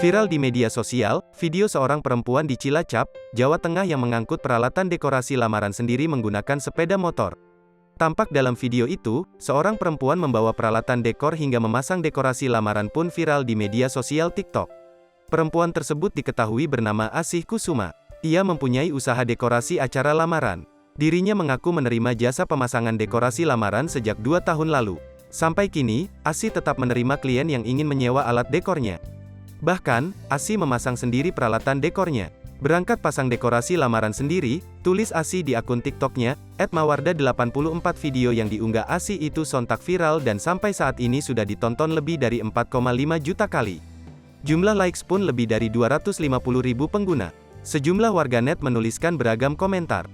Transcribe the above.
Viral di media sosial, video seorang perempuan di Cilacap, Jawa Tengah yang mengangkut peralatan dekorasi lamaran sendiri menggunakan sepeda motor. Tampak dalam video itu, seorang perempuan membawa peralatan dekor hingga memasang dekorasi lamaran pun viral di media sosial TikTok. Perempuan tersebut diketahui bernama Asih Kusuma. Ia mempunyai usaha dekorasi acara lamaran. Dirinya mengaku menerima jasa pemasangan dekorasi lamaran sejak 2 tahun lalu. Sampai kini, Asih tetap menerima klien yang ingin menyewa alat dekornya. Bahkan, Asih memasang sendiri peralatan dekornya. Berangkat pasang dekorasi lamaran sendiri, tulis Asih di akun TikToknya, @mawarda84. Video yang diunggah Asih itu sontak viral dan sampai saat ini sudah ditonton lebih dari 4,5 juta kali. Jumlah likes pun lebih dari 250.000 pengguna. Sejumlah warganet menuliskan beragam komentar.